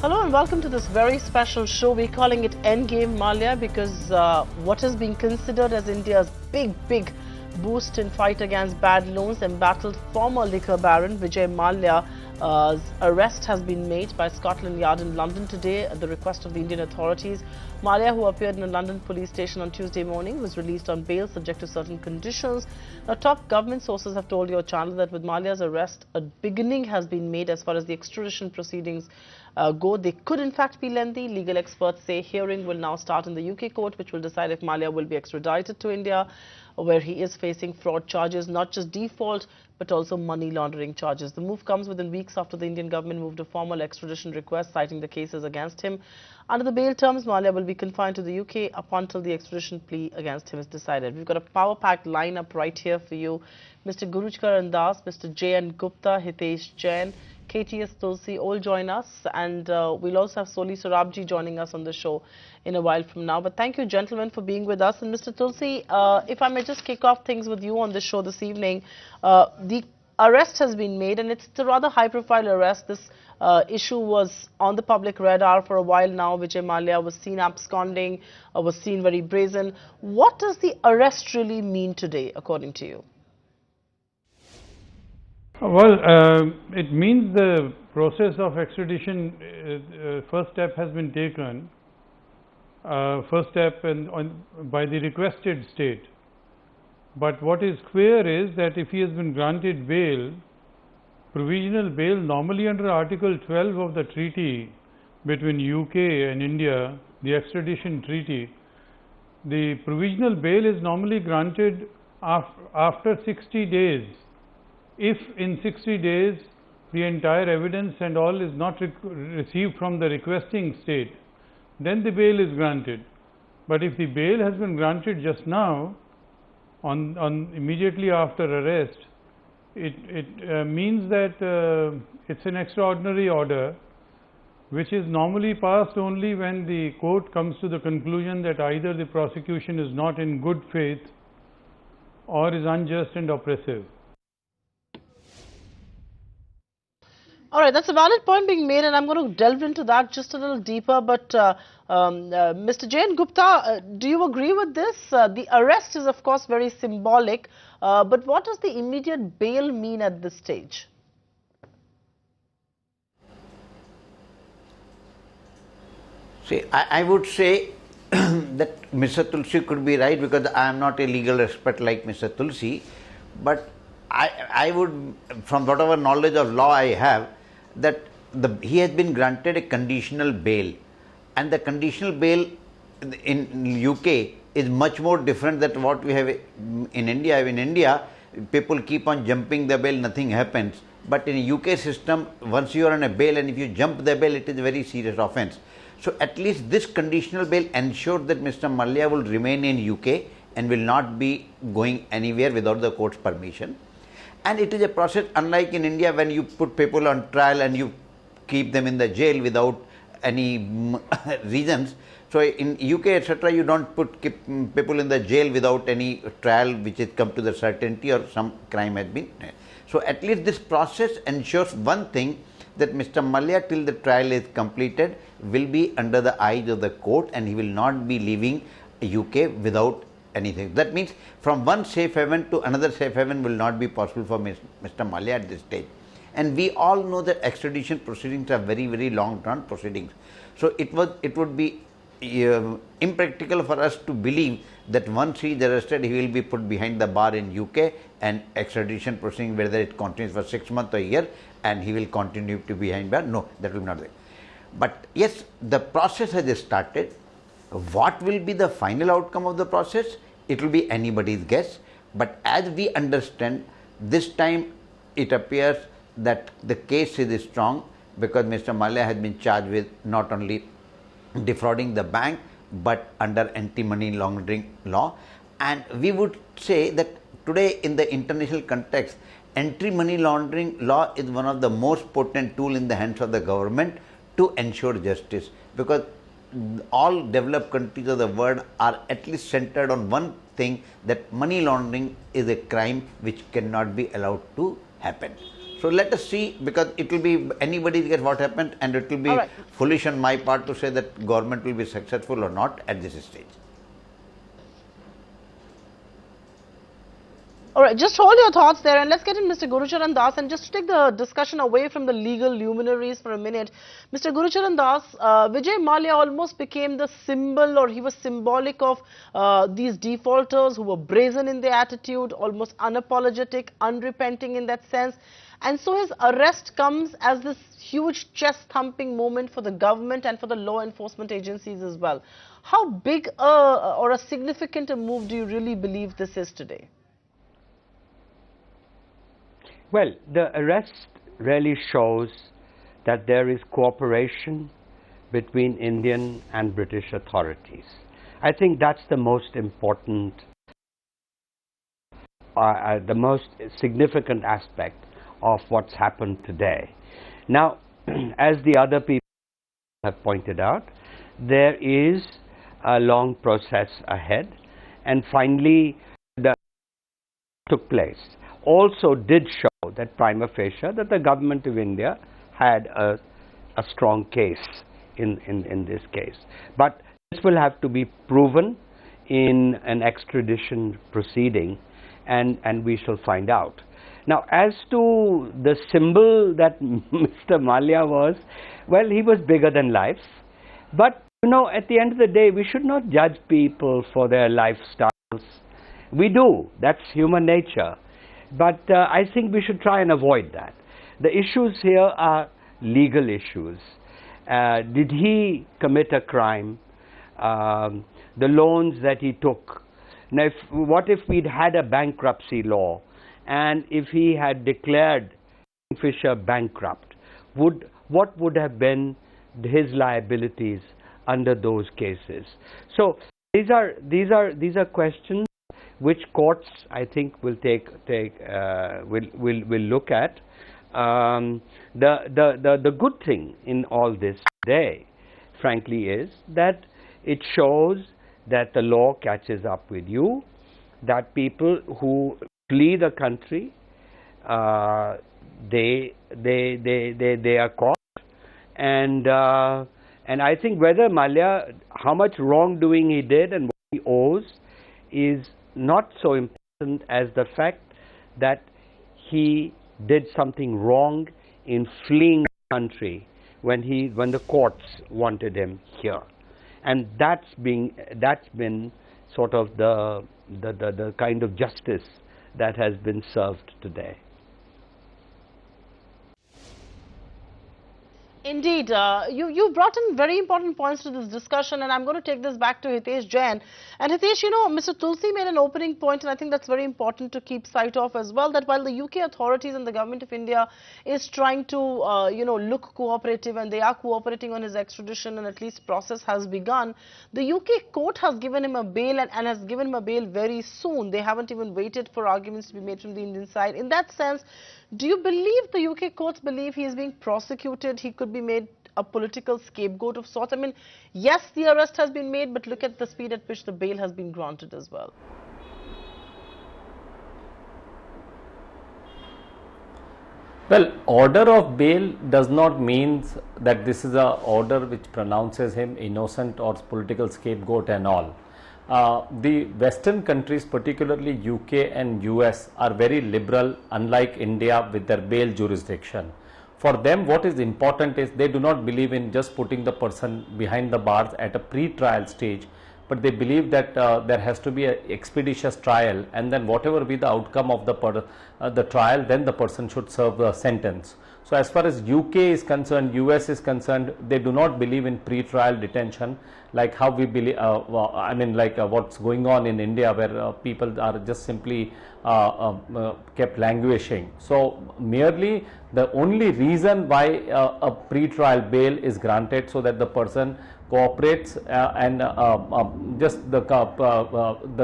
Hello and welcome to this very special show. We're calling it Endgame, Mallya, because what is being considered as India's big boost in fight against bad loans embattled former liquor baron Vijay Mallya's arrest has been made by Scotland Yard in London today at the request of the Indian authorities. Mallya, who appeared in a London police station on Tuesday morning, was released on bail subject to certain conditions. Now, top government sources have told your channel that with Mallya's arrest, a beginning has been made as far as the extradition proceedings go. They could in fact be lengthy. Legal experts say hearing will now start in the UK court, which will decide if Mallya will be extradited to India, where he is facing fraud charges, not just default, but also money laundering charges. The move comes within weeks after the Indian government moved a formal extradition request citing the cases against him. Under the bail terms, Mallya will be confined to the UK up until the extradition plea against him is decided. We've got a power-packed lineup right here for you. Mr. Guruchkaran Das, Mr. J.N. Gupta, Hitesh Jain, KTS Tulsi all join us, and we'll also have Soli Sorabji joining us on the show in a while from now. But thank you, gentlemen, for being with us. And Mr. Tulsi, if I may just kick off things with you on the show this evening, the arrest has been made, and it's a rather high-profile arrest. This issue was on the public radar for a while now. Vijay Mallya was seen absconding, was seen very brazen. What does the arrest really mean today, according to you? Well, it means the process of extradition, first step has been taken, first step by the requested state. But what is clear is that if he has been granted bail, provisional bail, normally under Article 12 of the treaty between UK and India, the extradition treaty, the provisional bail is normally granted after 60 days. If in 60 days the entire evidence and all is not received from the requesting state, then the bail is granted. But if the bail has been granted just now, on immediately after arrest, it means that it's an extraordinary order, which is normally passed only when the court comes to the conclusion that either the prosecution is not in good faith or is unjust and oppressive. All right, that's a valid point being made, and I'm going to delve into that just a little deeper. But Mr. J.N. Gupta, do you agree with this? The arrest is, of course, very symbolic, but what does the immediate bail mean at this stage? See, I would say that Mr. Tulsi could be right, because I am not a legal expert like Mr. Tulsi, but I would, from whatever knowledge of law I have, that he has been granted a conditional bail, and the conditional bail in UK is much more different than what we have in India. In India, people keep on jumping the bail, nothing happens. But in a UK system, once you are on a bail and if you jump the bail, it is a very serious offence. So at least this conditional bail ensures that Mr. Mallya will remain in UK and will not be going anywhere without the court's permission. And it is a process unlike in India, when you put people on trial and you keep them in the jail without any reasons. So in UK, etc., you don't keep people in the jail without any trial which has come to the certainty or some crime has been. So at least this process ensures one thing, that Mr. Mallya, till the trial is completed, will be under the eyes of the court, and he will not be leaving UK without anything. That means from one safe haven to another safe haven will not be possible for Mr. Mallya at this stage. And we all know that extradition proceedings are very long drawn proceedings. So it would be impractical for us to believe that once he is arrested, he will be put behind the bar in UK, and extradition proceeding, whether it continues for 6 months or a year, and he will continue to be behind bar. No, that will not be. But yes, the process has started. What will be the final outcome of the process? It will be anybody's guess. But as we understand, this time it appears that the case is strong, because Mr. Mallya has been charged with not only defrauding the bank, but under anti-money laundering law. And we would say that today in the international context, anti-money laundering law is one of the most potent tools in the hands of the government to ensure justice, because all developed countries of the world are at least centered on one thing, that money laundering is a crime which cannot be allowed to happen. So let us see, because it will be anybody's guess what happened, and it will be foolish on my part to say that government will be successful or not at this stage. All right, just hold your thoughts there and let's get in Mr. Gurucharan Das, and just to take the discussion away from the legal luminaries for a minute. Mr. Gurucharan Das, Vijay Mallya almost became the symbol, or he was symbolic of these defaulters who were brazen in their attitude, almost unapologetic, unrepenting in that sense. And so his arrest comes as this huge chest-thumping moment for the government and for the law enforcement agencies as well. How big or a significant a move do you really believe this is today? Well, the arrest really shows that there is cooperation between Indian and British authorities. I think that's the most important, the most significant aspect of what's happened today. Now, as the other people have pointed out, there is a long process ahead, and finally the took place also did show that prima facie that the government of India had a strong case in this case. But this will have to be proven in an extradition proceeding, and we shall find out. Now, as to the symbol that Mr. Mallya was, well, he was bigger than life. But, you know, at the end of the day, we should not judge people for their lifestyles. We do. That's human nature. But I think we should try and avoid that. The issues here are legal issues. Did he commit a crime? The loans that he took. Now, what if we'd had a bankruptcy law, and if he had declared Fisher bankrupt? What would have been his liabilities under those cases? So these are questions which courts, I think, will will look at. The good thing in all this today, frankly, is that it shows that the law catches up with you, that people who flee the country, they are caught, and I think whether Mallya, how much wrongdoing he did and what he owes is not so important as the fact that he did something wrong in fleeing the country when the courts wanted him here, and that's been sort of the kind of justice that has been served today. Indeed, you brought in very important points to this discussion, and I'm going to take this back to Hitesh Jain. And Hitesh, you know, Mr. Tulsi made an opening point, and I think that's very important to keep sight of as well, that while the UK authorities and the government of India is trying to, you know, look cooperative, and they are cooperating on his extradition, and at least process has begun, the UK court has given him a bail, and has given him a bail very soon. They haven't even waited for arguments to be made from the Indian side. In that sense, do you believe the UK courts believe he is being prosecuted? He could be made a political scapegoat of sorts. I mean, yes, the arrest has been made, but look at the speed at which the bail has been granted as well. Well, order of bail does not mean that this is an order which pronounces him innocent or political scapegoat and all. The Western countries, particularly UK and US, are very liberal, unlike India, with their bail jurisdiction. For them, what is important is they do not believe in just putting the person behind the bars at a pre-trial stage, but they believe that there has to be an expeditious trial, and then whatever be the outcome of the trial, then the person should serve the sentence. So as far as UK is concerned, US is concerned, they do not believe in pre-trial detention like how we believe, what's going on in India, where people are just simply kept languishing. So merely the only reason why a pre-trial bail is granted, so that the person cooperates and just the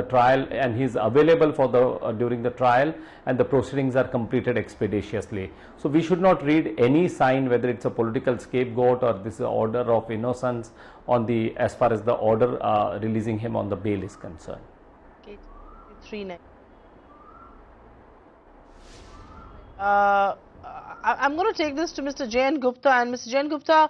trial, and he is available for the during the trial, and the proceedings are completed expeditiously. So we should not read any sign whether it's a political scapegoat or this order of innocence on the, as far as the order releasing him on the bail is concerned. Okay, I'm going to take this to Mr. Jain Gupta. And Mr. Jain Gupta,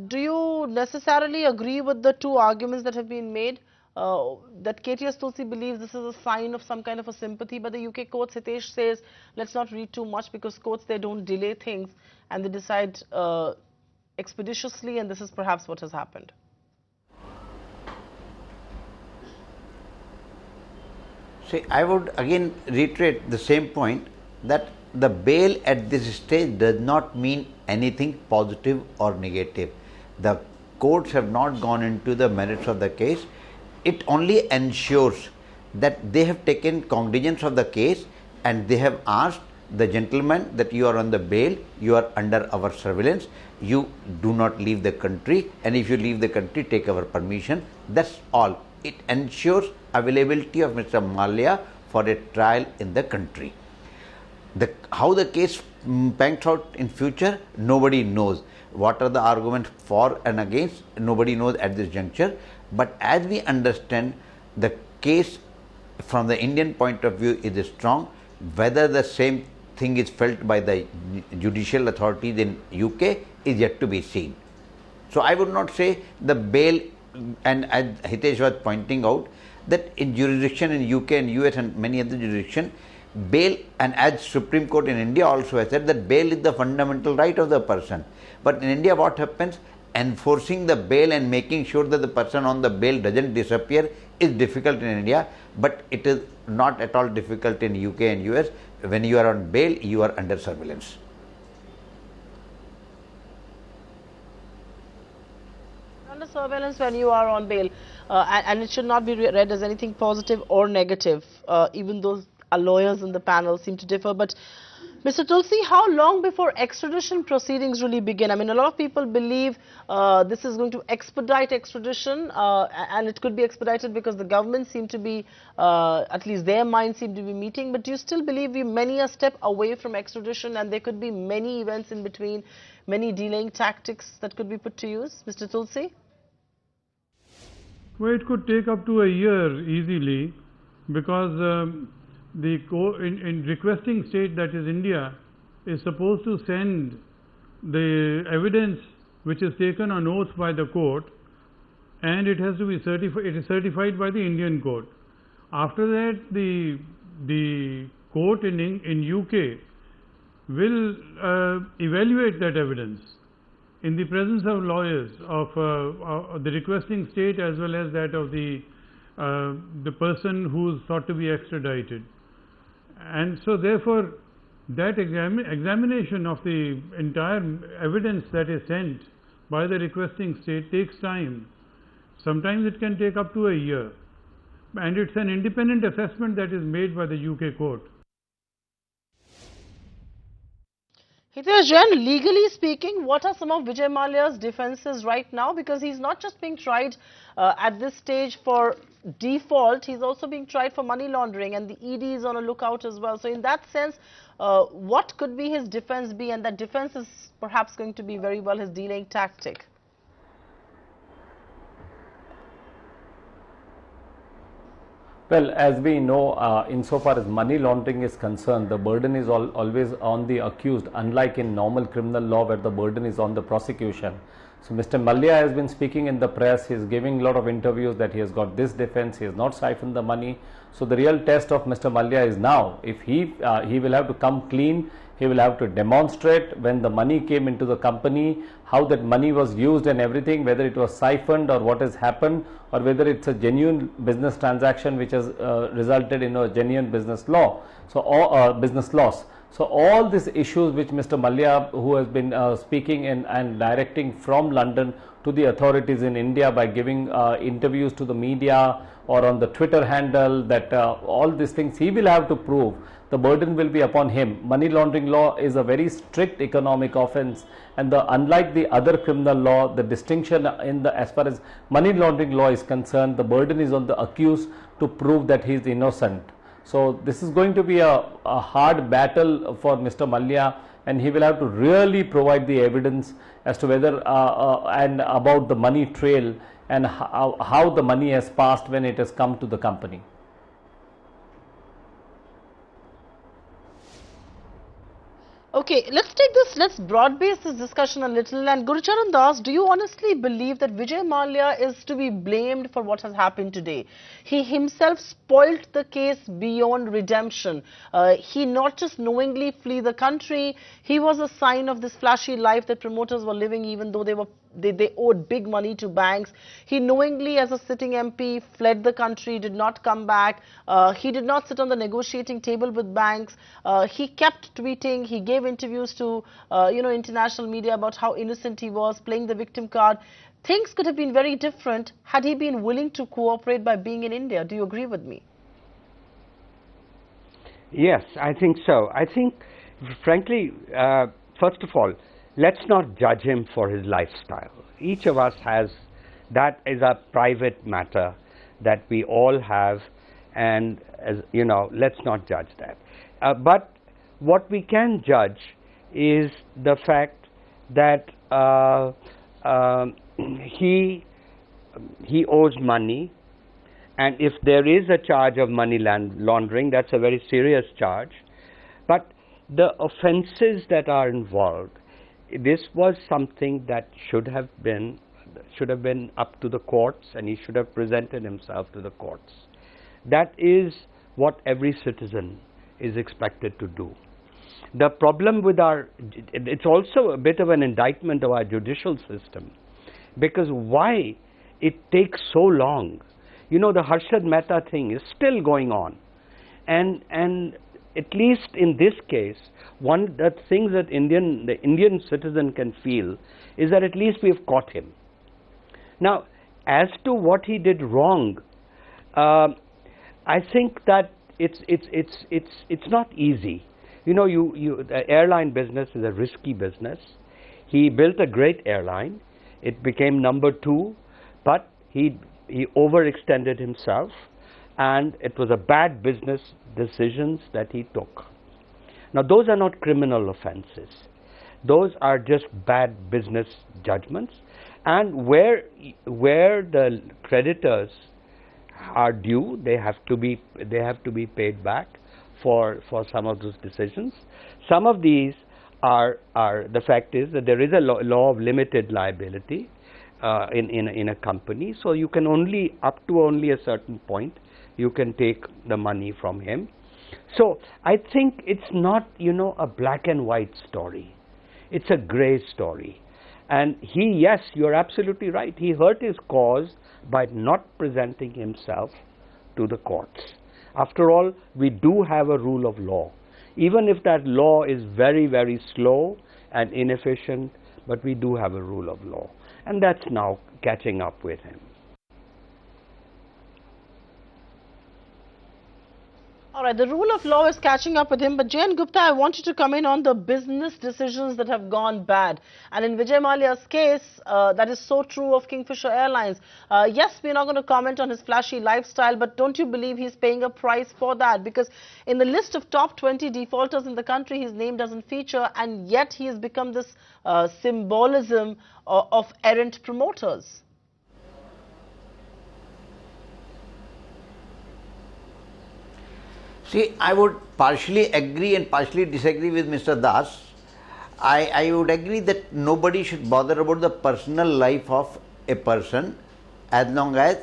do you necessarily agree with the two arguments that have been made? That KTS Tulsi believes this is a sign of some kind of a sympathy, but the UK court, Sitesh says, let's not read too much because courts, they don't delay things and they decide expeditiously, and this is perhaps what has happened. See, I would again reiterate the same point that the bail at this stage does not mean anything positive or negative. The courts have not gone into the merits of the case. It only ensures that they have taken cognizance of the case and they have asked the gentleman that you are on the bail, you are under our surveillance, you do not leave the country, and if you leave the country, take our permission. That's all. It ensures availability of Mr. Mallya for a trial in the country. How the case pans out in future, nobody knows. What are the arguments for and against, nobody knows at this juncture. But as we understand, the case from the Indian point of view is strong. Whether the same thing is felt by the judicial authorities in UK is yet to be seen. So I would not say the bail, and as Hitesh was pointing out, that in jurisdiction in UK and US and many other jurisdictions, bail, and as Supreme Court in India also has said that bail is the fundamental right of the person. But in India what happens? Enforcing the bail and making sure that the person on the bail doesn't disappear is difficult in India, but it is not at all difficult in UK and US. When you are on bail, you are under surveillance. Under surveillance when you are on bail, and it should not be read as anything positive or negative, even though our lawyers in the panel seem to differ. But Mr. Tulsi, how long before extradition proceedings really begin? I mean, a lot of people believe this is going to expedite extradition, and it could be expedited because the government seem to be, at least their minds seem to be meeting. But do you still believe we're many a step away from extradition, and there could be many events in between, many delaying tactics that could be put to use? Mr. Tulsi? Well, it could take up to a year easily, because in requesting state, that is India, is supposed to send the evidence which is taken on oath by the court, and it has to be certified. It is certified by the Indian court. After that, the court in UK will evaluate that evidence in the presence of lawyers of the requesting state as well as that of the person who is thought to be extradited. And so therefore that examination of the entire evidence that is sent by the requesting state takes time. Sometimes it can take up to a year, and it's an independent assessment that is made by the UK court. Hitesh Jain, legally speaking, what are some of Vijay Mallya's defenses right now? Because he's not just being tried at this stage for default, he's also being tried for money laundering, and the ED is on a lookout as well. So in that sense, what could be his defense be? And that defense is perhaps going to be very well his delaying tactic. Well, as we know, insofar as money laundering is concerned, the burden is always on the accused, unlike in normal criminal law where the burden is on the prosecution. So Mr. Mallya has been speaking in the press, he is giving a lot of interviews that he has got this defense, he has not siphoned the money. So the real test of Mr. Mallya is now, if he will have to come clean, he will have to demonstrate when the money came into the company, how that money was used and everything, whether it was siphoned or what has happened, or whether it's a genuine business transaction which has resulted in a genuine business law, so business loss. So all these issues which Mr. Mallya, who has been speaking and directing from London to the authorities in India by giving interviews to the media or on the Twitter handle, that all these things he will have to prove. The burden will be upon him. Money laundering law is a very strict economic offence, and unlike the other criminal law, the distinction in the as far as money laundering law is concerned, the burden is on the accused to prove that he is innocent. So this is going to be a hard battle for Mr. Mallya, and he will have to really provide the evidence as to whether and about the money trail and how the money has passed when it has come to the company. Okay. Okay, let's broad base this discussion a little. And Gurucharan Das, do you honestly believe that Vijay Mallya is to be blamed for what has happened today? He himself spoilt the case beyond redemption. He not just knowingly flee the country, he was a sign of this flashy life that promoters were living even though they owed big money to banks. He knowingly, as a sitting MP, fled the country, did not come back. He did not sit on the negotiating table with banks. He kept tweeting. He gave interviews to, international media about how innocent he was, playing the victim card. Things could have been very different had he been willing to cooperate by being in India. Do you agree with me? Yes, I think so. I think, frankly, first of all, let's not judge him for his lifestyle. Each of us has, that is a private matter that we all have, and let's not judge that. But what we can judge is the fact that he owes money, and if there is a charge of money laundering, that's a very serious charge. But the offenses that are involved, this was something that should have been up to the courts, and he should have presented himself to the courts. That is what every citizen is expected to do. The problem with it's also a bit of an indictment of our judicial system, because why it takes so long. The Harshad Mehta thing is still going on, and at least in this case, the things that the Indian citizen can feel is that at least we have caught him. Now, as to what he did wrong, I think that it's not easy. The airline business is a risky business. He built a great airline. It became number 2, but he overextended himself, and it was a bad business decisions that he took. Now, those are not criminal offenses. Those are just bad business judgments, and where the creditors are due, they have to be paid back for some of those decisions. Some of these are the fact is that there is a law of limited liability in a company, so you can only up to only a certain point you can take the money from him. So I think it's not a black and white story. It's a gray story. And yes, you're absolutely right. He hurt his cause by not presenting himself to the courts. After all, we do have a rule of law. Even if that law is very, very slow and inefficient, but we do have a rule of law. And that's now catching up with him. All right, the rule of law is catching up with him, but Jayan Gupta, I want you to come in on the business decisions that have gone bad. And in Vijay Mallya's case, that is so true of Kingfisher Airlines. Yes, we're not going to comment on his flashy lifestyle, but don't you believe he's paying a price for that? Because in the list of top 20 defaulters in the country, his name doesn't feature, and yet he has become this symbolism of errant promoters. See, I would partially agree and partially disagree with Mr. Das. I would agree that nobody should bother about the personal life of a person as long as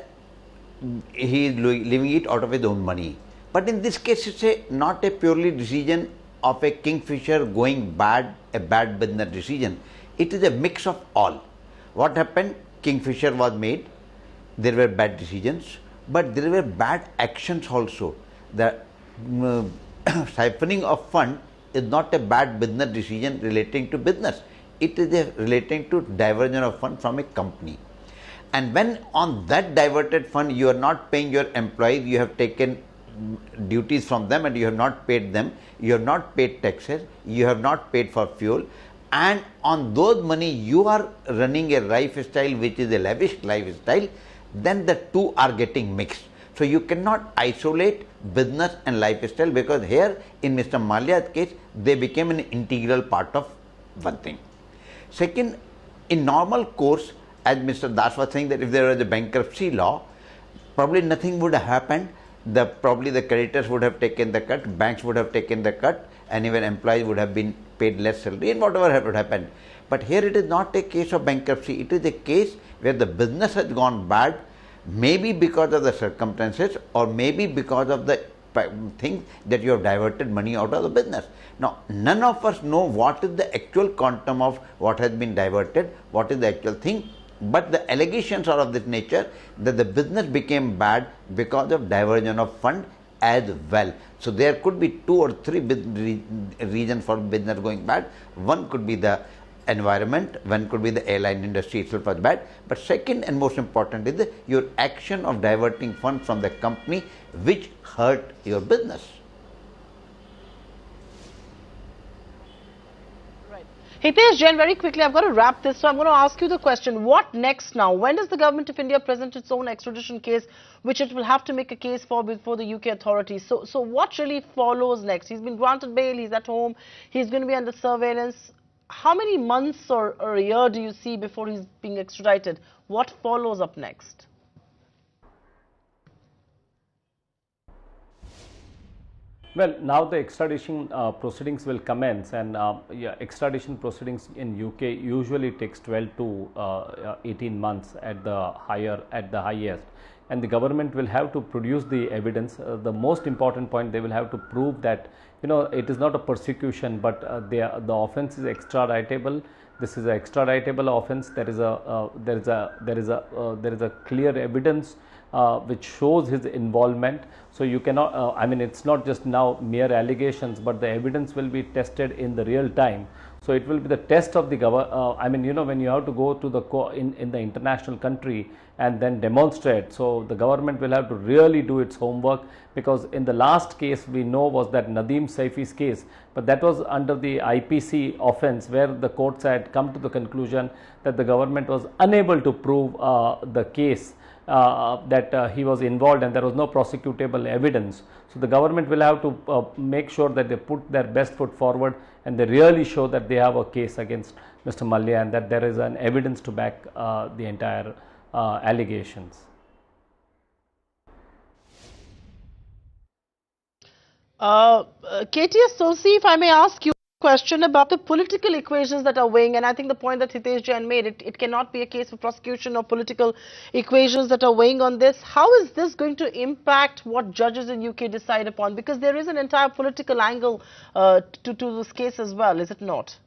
he is living it out of his own money. But in this case, it's not a purely decision of a Kingfisher going bad, a bad business decision. It is a mix of all. What happened? Kingfisher was made, there were bad decisions, but there were bad actions also. The siphoning of fund is not a bad business decision relating to business. It is relating to diversion of fund from a company. And when on that diverted fund you are not paying your employees, you have taken duties from them and you have not paid them, you have not paid taxes, you have not paid for fuel, and on those money you are running a lifestyle which is a lavish lifestyle, then the two are getting mixed. So you cannot isolate business and lifestyle, because here in Mr. Mallya's case, they became an integral part of one thing. Second, in normal course, as Mr. Das was saying, that if there was a bankruptcy law, probably nothing would have happened. Probably the creditors would have taken the cut, banks would have taken the cut, and even employees would have been paid less salary and whatever would happen. But here it is not a case of bankruptcy, it is a case where the business has gone bad, maybe because of the circumstances or maybe because of the thing that you have diverted money out of the business. Now, none of us know what is the actual quantum of what has been diverted, what is the actual thing, but the allegations are of this nature that the business became bad because of diversion of fund as well. So, there could be 2 or 3 reasons for business going bad. One could be the environment, one could be the airline industry itself was bad, but second and most important is your action of diverting funds from the company which hurt your business. Right. Hitesh Jain, very quickly, I've got to wrap this, so I'm going to ask you the question, what next now? When does the government of India present its own extradition case, which it will have to make a case for before the UK authorities? So what really follows next? He's been granted bail, he's at home, he's going to be under surveillance. How many months or a year do you see before he's being extradited? What follows up next? Well, now the extradition proceedings will commence, and yeah, extradition proceedings in UK usually takes 12 to 18 months at the highest, and the government will have to produce the evidence. The most important point, they will have to prove that it is not a persecution, but the offence is extraditable. This is an extraditable offence. There is a clear evidence which shows his involvement. So you cannot, I mean, it's not just now mere allegations, but the evidence will be tested in the real time. So it will be the test of the government. I mean, when you have to go to the in the international country and then demonstrate. So the government will have to really do its homework, because in the last case we know was that Nadeem Saifi's case, but that was under the IPC offence, where the courts had come to the conclusion that the government was unable to prove the case that he was involved, and there was no prosecutable evidence. So the government will have to make sure that they put their best foot forward and they really show that they have a case against Mr. Mallya and that there is an evidence to back the entire allegations. KTS Sosi, if I may ask you a question about the political equations that are weighing, and I think the point that Hitesh Jain made, it cannot be a case of prosecution or political equations that are weighing on this. How is this going to impact what judges in UK decide upon? Because there is an entire political angle to this case as well, is it not?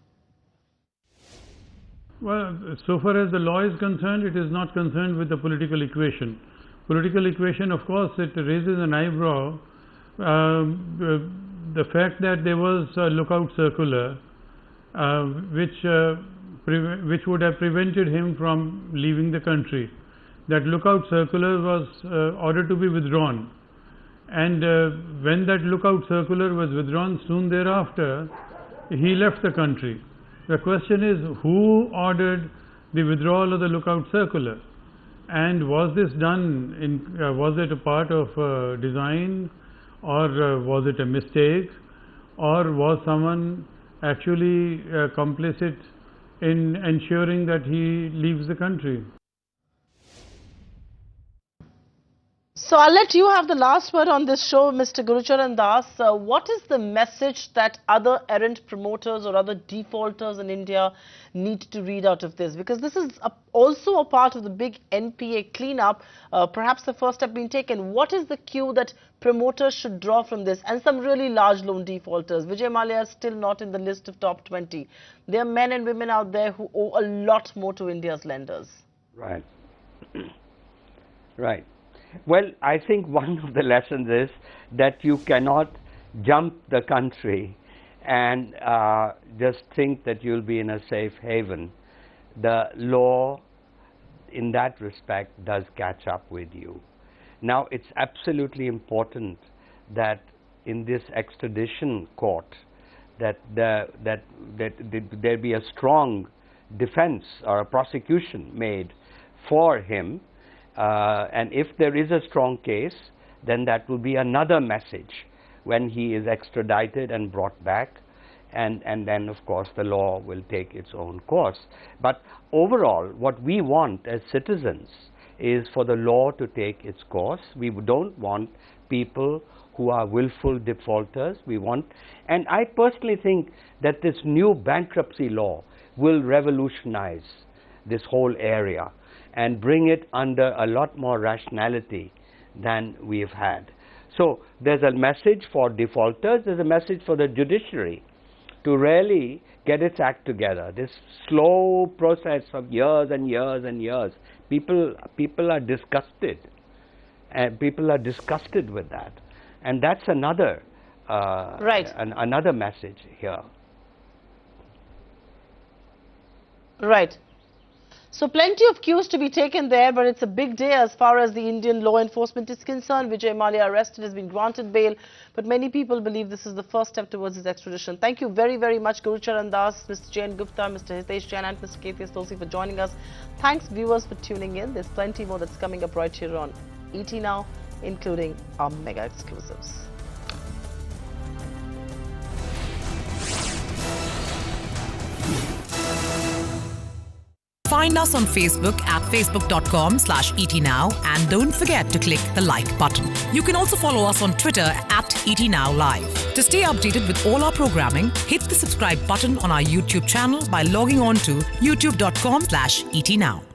Well, so far as the law is concerned, it is not concerned with the political equation. Political equation, of course, it raises an eyebrow. The fact that there was a lookout circular which would have prevented him from leaving the country. That lookout circular was ordered to be withdrawn, and when that lookout circular was withdrawn, soon thereafter he left the country. The question is, who ordered the withdrawal of the lookout circular, and was this done was it a part of design, or was it a mistake, or was someone actually complicit in ensuring that he leaves the country? So I'll let you have the last word on this show, Mr. Gurucharan Das. What is the message that other errant promoters or other defaulters in India need to read out of this? Because this is also a part of the big NPA cleanup. Perhaps the first step being taken. What is the cue that promoters should draw from this? And some really large loan defaulters. Vijay Mallya is still not in the list of top 20. There are men and women out there who owe a lot more to India's lenders. Right. Right. Well, I think one of the lessons is that you cannot jump the country and just think that you'll be in a safe haven. The law, in that respect, does catch up with you. Now, it's absolutely important that in this extradition court, that there be a strong defense or a prosecution made for him. And if there is a strong case, then that will be another message when he is extradited and brought back, and then of course the law will take its own course. But overall, what we want as citizens is for the law to take its course. We don't want people who are willful defaulters. We want, and I personally think that this new bankruptcy law will revolutionize this whole area and bring it under a lot more rationality than we've had. So there's a message for defaulters, there's a message for the judiciary to really get its act together. This slow process of years and years and years, people are disgusted, and people are disgusted with that, and that's another another message here. Right. So plenty of cues to be taken there, but it's a big day as far as the Indian law enforcement is concerned. Vijay Mallya arrested, has been granted bail, but many people believe this is the first step towards his extradition. Thank you very, very much, Gurucharan Das, Mr. Jain Gupta, Mr. Hitesh Jain and Mr. Kethias Tulsi for joining us. Thanks, viewers, for tuning in. There's plenty more that's coming up right here on ET Now, including our mega exclusives. Find us on Facebook at facebook.com/ETNow and don't forget to click the like button. You can also follow us on Twitter at ETNowLive. To stay updated with all our programming, hit the subscribe button on our YouTube channel by logging on to youtube.com/ETNow.